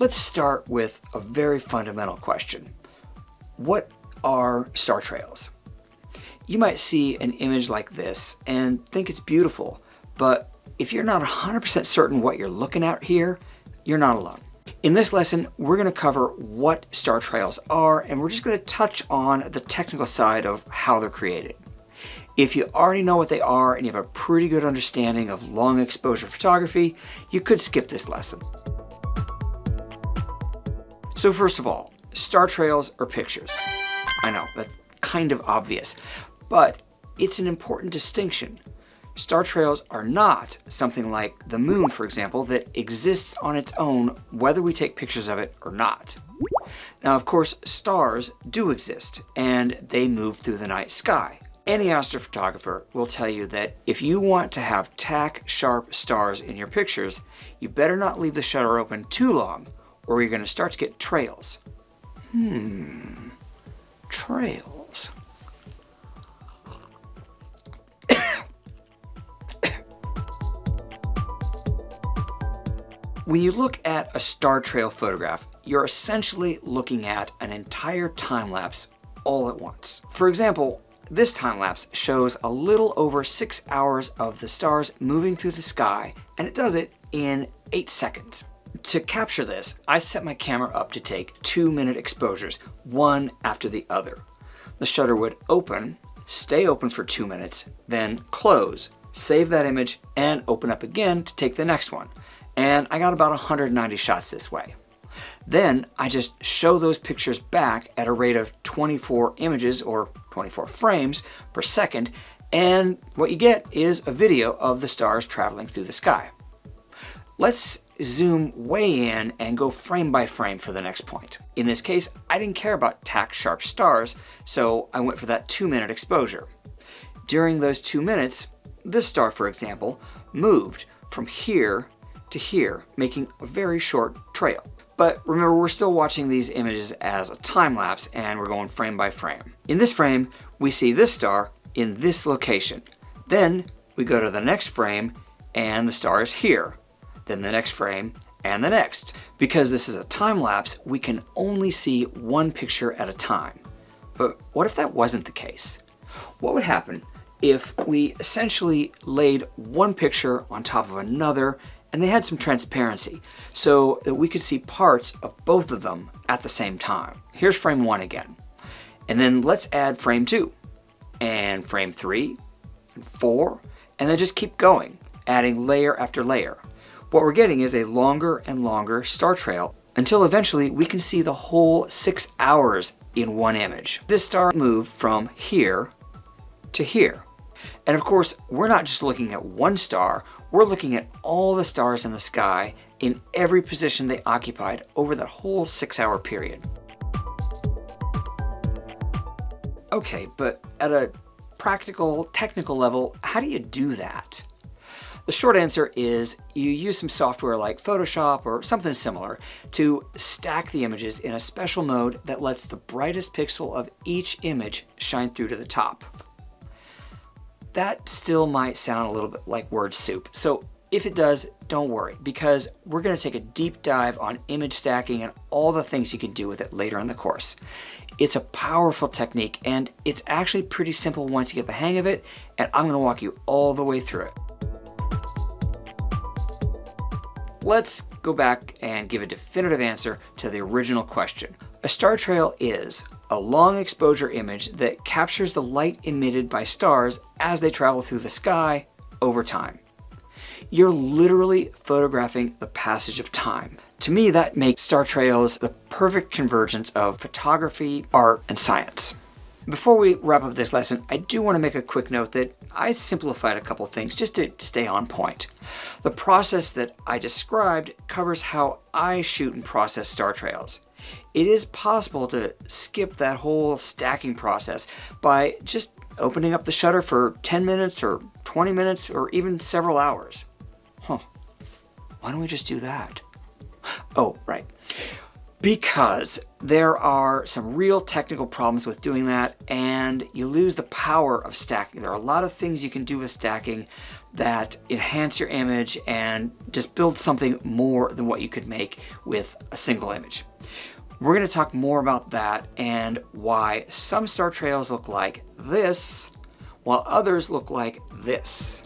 Let's start with a very fundamental question. What are star trails? You might see an image like this and think it's beautiful, but if you're not 100% certain what you're looking at here, you're not alone. In this lesson, we're going to cover what star trails are, and we're just going to touch on the technical side of how they're created. If you already know what they are and you have a pretty good understanding of long exposure photography, you could skip this lesson. So first of all, star trails are pictures. I know, that's kind of obvious, but it's an important distinction. Star trails are not something like the moon, for example, that exists on its own whether we take pictures of it or not. Now, of course, stars do exist, and they move through the night sky. Any astrophotographer will tell you that if you want to have tack-sharp stars in your pictures, you better not leave the shutter open too long, or you're going to start to get trails. Trails. When you look at a star trail photograph, you're essentially looking at an entire time lapse all at once. For example, this time lapse shows a little over 6 hours of the stars moving through the sky, and it does it in 8 seconds. To capture this, I set my camera up to take 2-minute exposures, one after the other. The shutter would open, stay open for 2 minutes, then close, save that image, and open up again to take the next one. And I got about 190 shots this way. Then I just show those pictures back at a rate of 24 images or 24 frames per second, and what you get is a video of the stars traveling through the sky. Let's zoom way in and go frame by frame for the next point. In this case, I didn't care about tack-sharp stars, so I went for that 2-minute exposure. During those 2 minutes, this star, for example, moved from here to here, making a very short trail. But remember, we're still watching these images as a time lapse, and we're going frame by frame. In this frame, we see this star in this location. Then we go to the next frame, and the star is here. Then the next frame, and the next. Because this is a time lapse, we can only see one picture at a time. But what if that wasn't the case? What would happen if we essentially laid one picture on top of another and they had some transparency so that we could see parts of both of them at the same time? Here's frame 1 again. And then let's add frame 2, and frame 3, and 4, and then just keep going, adding layer after layer. What we're getting is a longer and longer star trail until eventually we can see the whole 6 hours in one image. This star moved from here to here. And of course, we're not just looking at one star, we're looking at all the stars in the sky in every position they occupied over that whole 6-hour period. Okay, but at a practical, technical level, how do you do that? The short answer is you use some software like Photoshop or something similar to stack the images in a special mode that lets the brightest pixel of each image shine through to the top. That still might sound a little bit like word soup, so if it does, don't worry, because we're going to take a deep dive on image stacking and all the things you can do with it later in the course. It's a powerful technique, and it's actually pretty simple once you get the hang of it, and I'm going to walk you all the way through it. Let's go back and give a definitive answer to the original question. A star trail is a long exposure image that captures the light emitted by stars as they travel through the sky over time. You're literally photographing the passage of time. To me, that makes star trails the perfect convergence of photography, art, and science. Before we wrap up this lesson, I do want to make a quick note that I simplified a couple things just to stay on point. The process that I described covers how I shoot and process star trails. It is possible to skip that whole stacking process by just opening up the shutter for 10 minutes or 20 minutes or even several hours. Why don't we just do that? Oh, right. Because there are some real technical problems with doing that, and you lose the power of stacking. There are a lot of things you can do with stacking, that enhance your image and just build something more than what you could make with a single image. We're going to talk more about that and why some star trails look like this while others look like this.